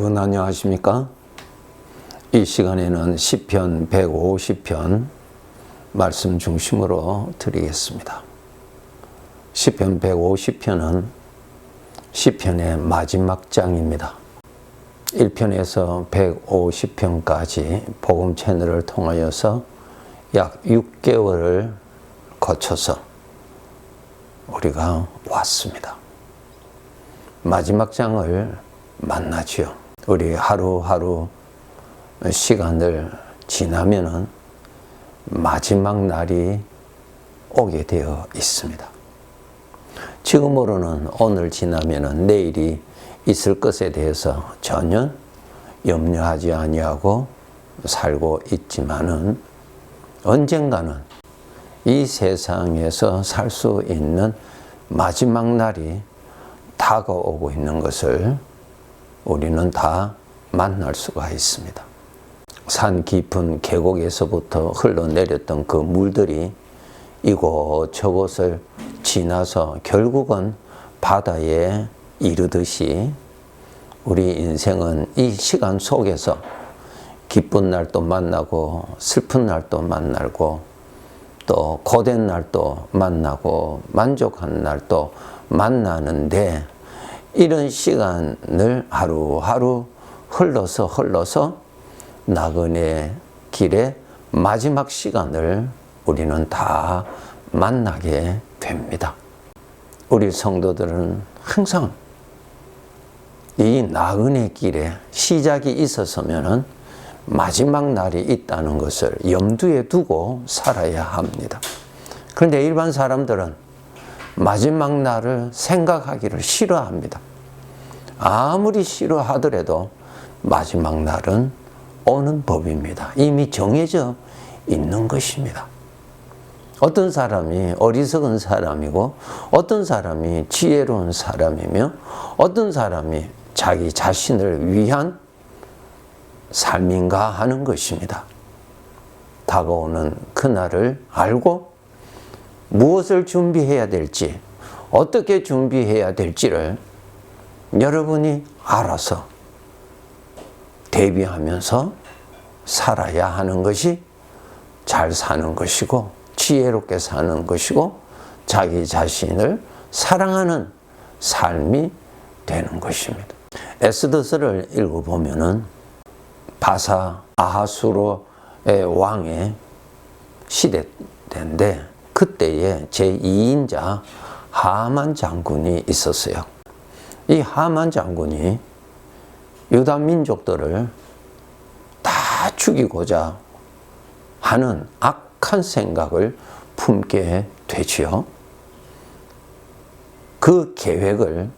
여러분 안녕하십니까? 이 시간에는 시편 150편 말씀 중심으로 드리겠습니다. 시편 150편은 시편의 마지막 장입니다. 1편에서 150편까지 복음 채널을 통하여서 약 6개월을 거쳐서 우리가 왔습니다. 마지막 장을 만나지요. 우리 하루하루 시간을 지나면은 마지막 날이 오게 되어 있습니다. 지금으로는 오늘 지나면은 내일이 있을 것에 대해서 전혀 염려하지 아니하고 살고 있지만은 언젠가는 이 세상에서 살 수 있는 마지막 날이 다가오고 있는 것을 우리는 다 만날 수가 있습니다. 산 깊은 계곡에서부터 흘러내렸던 그 물들이 이곳저곳을 지나서 결국은 바다에 이르듯이 우리 인생은 이 시간 속에서 기쁜 날도 만나고 슬픈 날도 만나고 또 고된 날도 만나고 만족한 날도 만나는데 이런 시간을 하루하루 흘러서 나그네 길의 마지막 시간을 우리는 다 만나게 됩니다. 우리 성도들은 항상 이 나그네 길에 시작이 있었으면은 마지막 날이 있다는 것을 염두에 두고 살아야 합니다. 그런데 일반 사람들은 마지막 날을 생각하기를 싫어합니다. 아무리 싫어하더라도 마지막 날은 오는 법입니다. 이미 정해져 있는 것입니다. 어떤 사람이 어리석은 사람이고 어떤 사람이 지혜로운 사람이며 어떤 사람이 자기 자신을 위한 삶인가 하는 것입니다. 다가오는 그날을 알고 무엇을 준비해야 될지, 어떻게 준비해야 될지를 여러분이 알아서 대비하면서 살아야 하는 것이 잘 사는 것이고 지혜롭게 사는 것이고 자기 자신을 사랑하는 삶이 되는 것입니다. 에스더서를 읽어보면은 바사 아하수로의 왕의 시대 때인데 그때에 제2인자 하만 장군이 있었어요. 이 하만 장군이 유다 민족들을 다 죽이고자 하는 악한 생각을 품게 되지요. 그 계획을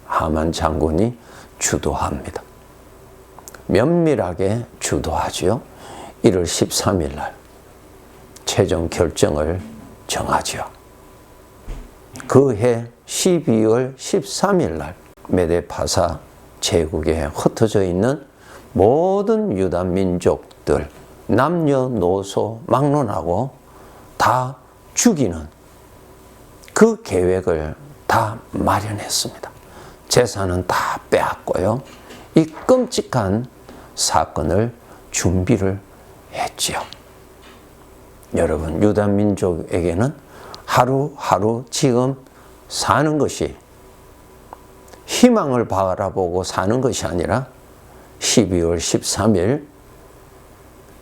하만 장군이 주도합니다. 면밀하게 주도하지요. 1월 13일 날 최종 결정을 정하지요. 그 해 12월 13일 날 메데파사 제국에 흩어져 있는 모든 유다 민족들 남녀노소 막론하고 다 죽이는 그 계획을 다 마련했습니다. 재산은 다 빼앗고요. 이 끔찍한 사건을 준비를 했지요. 여러분, 유다 민족에게는 하루하루 지금 사는 것이 희망을 바라보고 사는 것이 아니라 12월 13일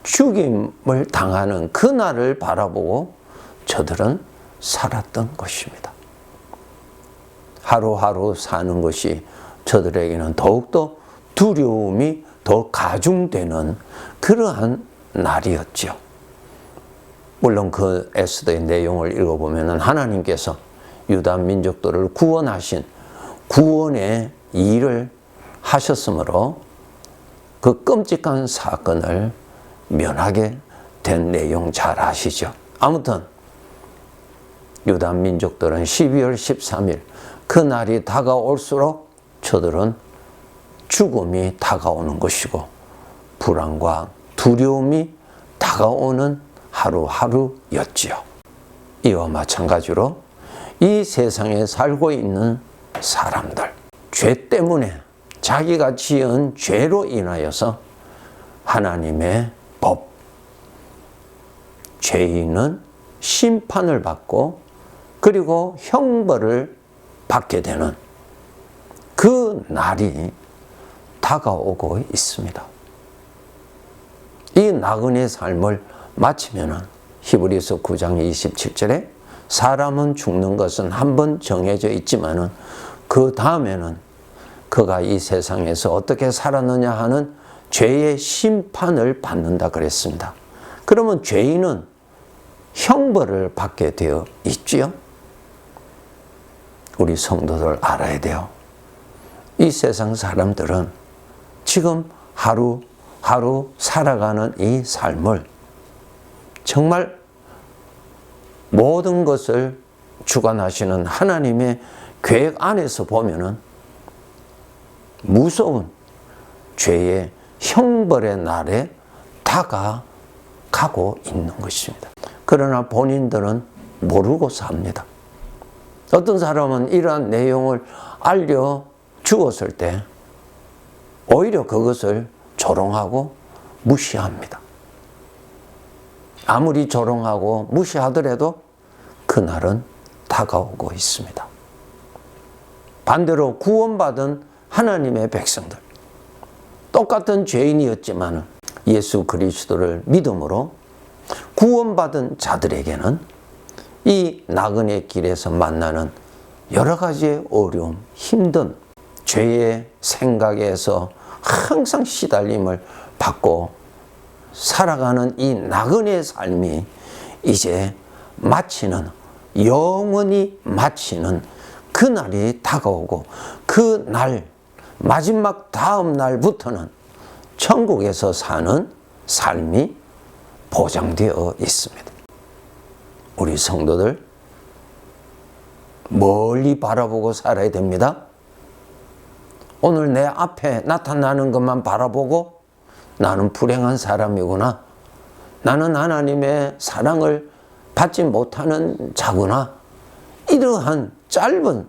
죽임을 당하는 그날을 바라보고 저들은 살았던 것입니다. 하루하루 사는 것이 저들에게는 더욱더 두려움이 더 가중되는 그러한 날이었죠. 물론 그 에스더의 내용을 읽어보면 하나님께서 유다 민족들을 구원하신 구원의 일을 하셨으므로 그 끔찍한 사건을 면하게 된 내용 잘 아시죠? 아무튼 유다 민족들은 12월 13일 그 날이 다가올수록 저들은 죽음이 다가오는 것이고 불안과 두려움이 다가오는 하루하루였지요. 이와 마찬가지로 이 세상에 살고 있는 사람들, 죄 때문에 자기가 지은 죄로 인하여서 하나님의 법, 죄인은 심판을 받고 그리고 형벌을 받게 되는 그 날이 다가오고 있습니다. 이 나그네 삶을 마치면은 히브리서 9장 27절에 사람은 죽는 것은 한 번 정해져 있지만은 그 다음에는 그가 이 세상에서 어떻게 살았느냐 하는 죄의 심판을 받는다 그랬습니다. 그러면 죄인은 형벌을 받게 되어 있지요. 우리 성도들 알아야 돼요. 이 세상 사람들은 지금 하루하루 살아가는 이 삶을 정말 모든 것을 주관하시는 하나님의 계획 안에서 보면은 무서운 죄의 형벌의 날에 다가가고 있는 것입니다. 그러나 본인들은 모르고 삽니다. 어떤 사람은 이러한 내용을 알려주었을 때 오히려 그것을 조롱하고 무시합니다. 아무리 조롱하고 무시하더라도 그날은 다가오고 있습니다. 반대로 구원받은 하나님의 백성들, 똑같은 죄인이었지만 예수 그리스도를 믿음으로 구원받은 자들에게는 이 나그네 길에서 만나는 여러 가지의 어려움, 힘든 죄의 생각에서 항상 시달림을 받고 살아가는 이 나그네 삶이 이제 마치는, 영원히 마치는 그날이 다가오고 그 날, 마지막 다음 날부터는 천국에서 사는 삶이 보장되어 있습니다. 우리 성도들 멀리 바라보고 살아야 됩니다. 오늘 내 앞에 나타나는 것만 바라보고 나는 불행한 사람이구나, 나는 하나님의 사랑을 받지 못하는 자구나, 이러한 짧은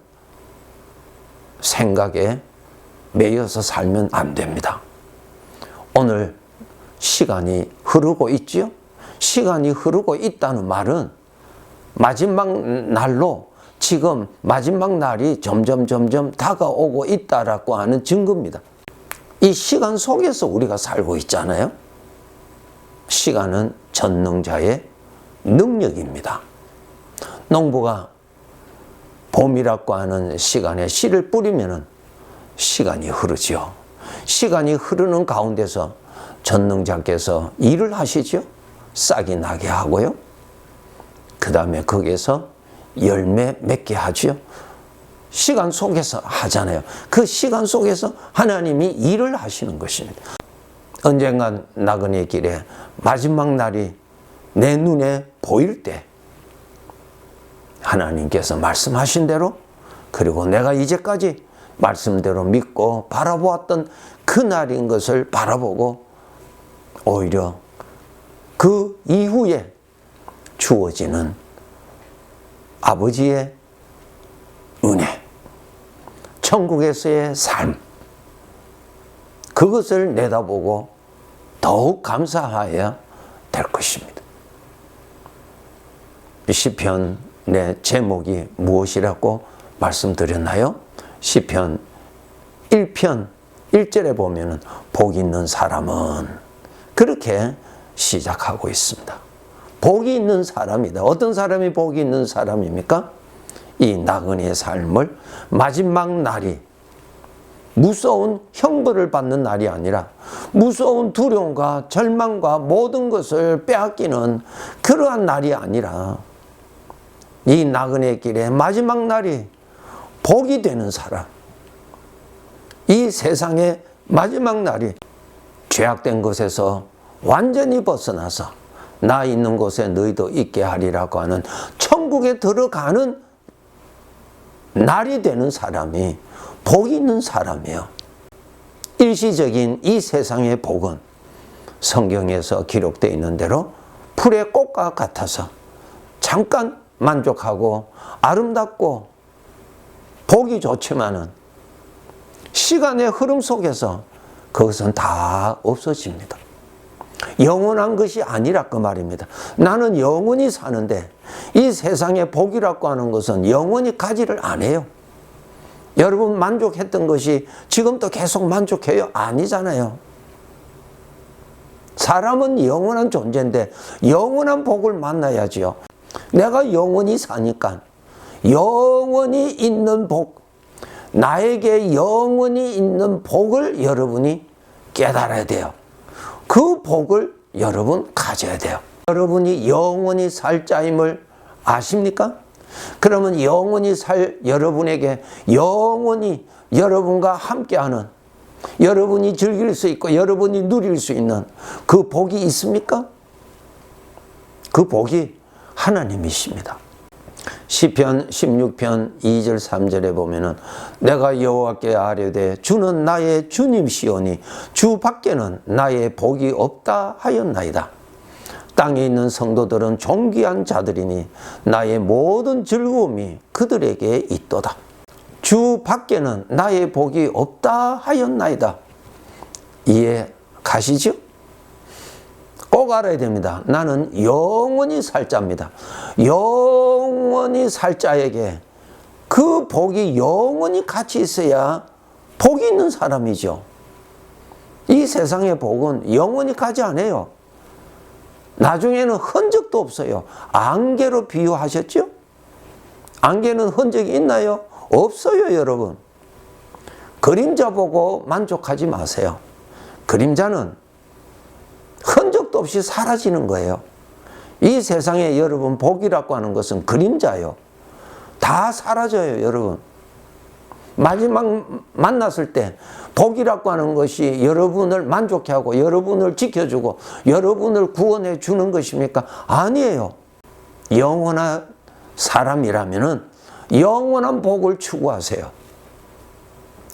생각에 매여서 살면 안 됩니다. 오늘 시간이 흐르고 있지요? 시간이 흐르고 있다는 말은 마지막 날로 지금 마지막 날이 점점 다가오고 있다라고 하는 증거입니다. 이 시간 속에서 우리가 살고 있잖아요. 시간은 전능자의 능력입니다. 농부가 봄이라고 하는 시간에 씨를 뿌리면은 시간이 흐르죠. 시간이 흐르는 가운데서 전능자께서 일을 하시죠. 싹이 나게 하고요. 그 다음에 거기에서 열매 맺게 하죠. 시간 속에서 하잖아요. 그 시간 속에서 하나님이 일을 하시는 것입니다. 언젠간 나그네 길에 마지막 날이 내 눈에 보일 때 하나님께서 말씀하신 대로, 그리고 내가 이제까지 말씀대로 믿고 바라보았던 그 날인 것을 바라보고 오히려 그 이후에 주어지는 아버지의 은혜, 천국에서의 삶, 그것을 내다보고 더욱 감사해야 될 것입니다. 시편의 제목이 무엇이라고 말씀드렸나요? 시편 1편 1절에 보면은 복 있는 사람은, 그렇게 시작하고 있습니다. 복이 있는 사람이다. 어떤 사람이 복이 있는 사람입니까? 이 나그네의 삶을 마지막 날이 무서운 형벌을 받는 날이 아니라 무서운 두려움과 절망과 모든 것을 빼앗기는 그러한 날이 아니라 이 나그네 길의 마지막 날이 복이 되는 사람, 이 세상의 마지막 날이 죄악된 것에서 완전히 벗어나서 나 있는 곳에 너희도 있게 하리라고 하는 천국에 들어가는 날이 되는 사람이 복이 있는 사람이에요. 일시적인 이 세상의 복은 성경에서 기록되어 있는 대로 풀의 꽃과 같아서 잠깐 만족하고 아름답고 복이 좋지만은 시간의 흐름 속에서 그것은 다 없어집니다. 영원한 것이 아니라 그 말입니다. 나는 영원히 사는데 이 세상의 복이라고 하는 것은 영원히 가지를 안 해요. 여러분 만족했던 것이 지금도 계속 만족해요? 아니잖아요. 사람은 영원한 존재인데 영원한 복을 만나야지요. 내가 영원히 사니까 영원히 있는 복, 나에게 영원히 있는 복을 여러분이 깨달아야 돼요. 그 복을 여러분 가져야 돼요. 여러분이 영원히 살 자임을 아십니까? 그러면 영원히 살 여러분에게 영원히 여러분과 함께하는, 여러분이 즐길 수 있고 여러분이 누릴 수 있는 그 복이 있습니까? 그 복이 하나님이십니다. 시편 16편 2절 3절에 보면은 내가 여호와께 아뢰되 주는 나의 주님시오니 주 밖에는 나의 복이 없다 하였나이다. 땅에 있는 성도들은 존귀한 자들이니 나의 모든 즐거움이 그들에게 있도다. 주 밖에는 나의 복이 없다 하였나이다. 이해 가시죠? 꼭 알아야 됩니다. 나는 영원히 살 자입니다. 영원히 살 자에게 그 복이 영원히 같이 있어야 복이 있는 사람이죠. 이 세상의 복은 영원히 가지 않아요. 나중에는 흔적도 없어요. 안개로 비유하셨죠? 안개는 흔적이 있나요? 없어요, 여러분. 그림자 보고 만족하지 마세요. 그림자는 흔적도 없이 사라지는 거예요. 이 세상에 여러분 복이라고 하는 것은 그림자예요. 다 사라져요, 여러분. 마지막 만났을 때 복이라고 하는 것이 여러분을 만족해 하고 여러분을 지켜주고 여러분을 구원해 주는 것입니까? 아니에요. 영원한 사람이라면은 영원한 복을 추구하세요.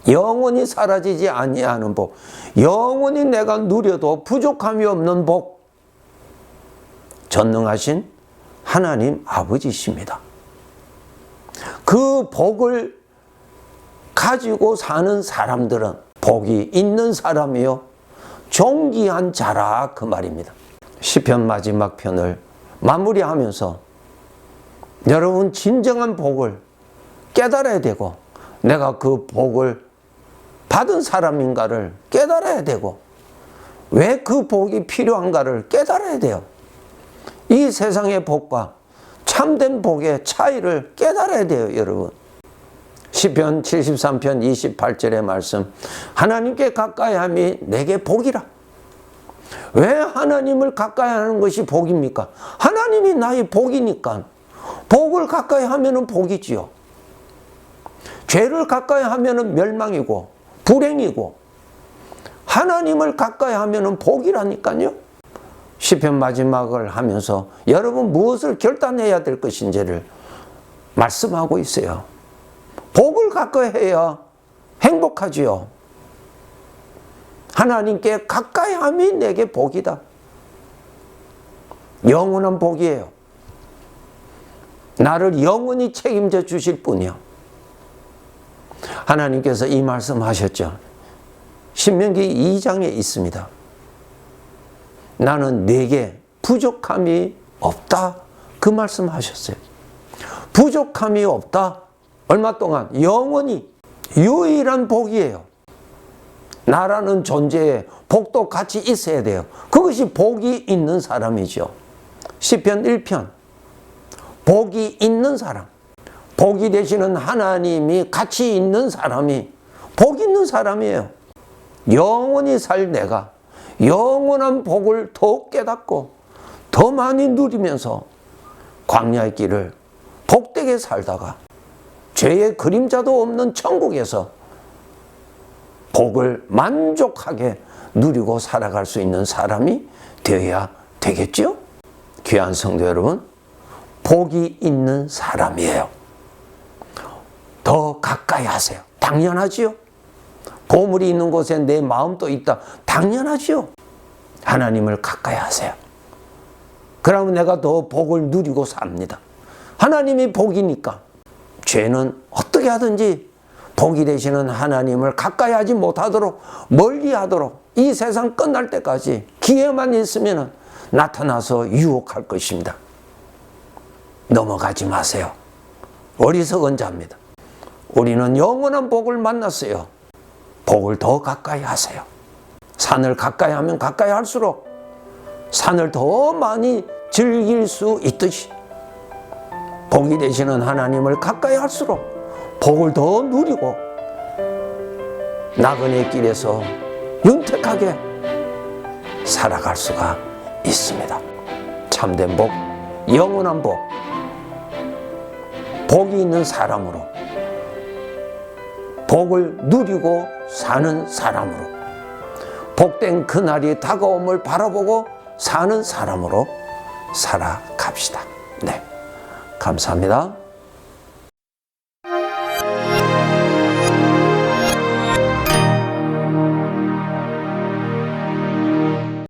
영원히 사라지지 아니하는 복, 영원히 내가 누려도 부족함이 없는 복, 전능하신 하나님 아버지십니다. 그 복을 가지고 사는 사람들은 복이 있는 사람이요 존귀한 자라 그 말입니다. 시편 마지막 편을 마무리하면서 여러분 진정한 복을 깨달아야 되고 내가 그 복을 받은 사람인가를 깨달아야 되고 왜 그 복이 필요한가를 깨달아야 돼요. 이 세상의 복과 참된 복의 차이를 깨달아야 돼요, 여러분. 시편 73편 28절의 말씀, 하나님께 가까이 함이 내게 복이라. 왜 하나님을 가까이 하는 것이 복입니까? 하나님이 나의 복이니까. 복을 가까이 하면은 복이지요. 죄를 가까이 하면은 멸망이고 불행이고, 하나님을 가까이 하면은 복이라니까요. 시편 마지막을 하면서 여러분 무엇을 결단해야 될 것인지를 말씀하고 있어요. 복을 가까이 해야 행복하지요. 하나님께 가까이 함이 내게 복이다. 영원한 복이에요. 나를 영원히 책임져 주실 분이요. 하나님께서 이 말씀 하셨죠. 신명기 2장에 있습니다. 나는 내게 부족함이 없다. 그 말씀 하셨어요. 부족함이 없다. 얼마 동안? 영원히 유일한 복이에요. 나라는 존재에 복도 같이 있어야 돼요. 그것이 복이 있는 사람이죠. 시편 1편. 복이 있는 사람. 복이 되시는 하나님이 같이 있는 사람이 복 있는 사람이에요. 영원히 살 내가 영원한 복을 더 깨닫고 더 많이 누리면서 광야의 길을 복되게 살다가 죄의 그림자도 없는 천국에서 복을 만족하게 누리고 살아갈 수 있는 사람이 되어야 되겠죠? 귀한 성도 여러분, 복이 있는 사람이에요. 더 가까이 하세요. 당연하지요. 보물이 있는 곳에 내 마음도 있다. 당연하지요. 하나님을 가까이 하세요. 그러면 내가 더 복을 누리고 삽니다. 하나님이 복이니까 죄는 어떻게 하든지 복이 되시는 하나님을 가까이 하지 못하도록 멀리 하도록 이 세상 끝날 때까지 기회만 있으면 나타나서 유혹할 것입니다. 넘어가지 마세요. 어리석은 자입니다. 우리는 영원한 복을 만났어요. 복을 더 가까이 하세요. 산을 가까이 하면 가까이 할수록 산을 더 많이 즐길 수 있듯이 복이 되시는 하나님을 가까이 할수록 복을 더 누리고 나그네 길에서 윤택하게 살아갈 수가 있습니다. 참된 복, 영원한 복, 복이 있는 사람으로, 복을 누리고 사는 사람으로, 복된 그날이 다가옴을 바라보고 사는 사람으로 살아갑시다. 네, 감사합니다.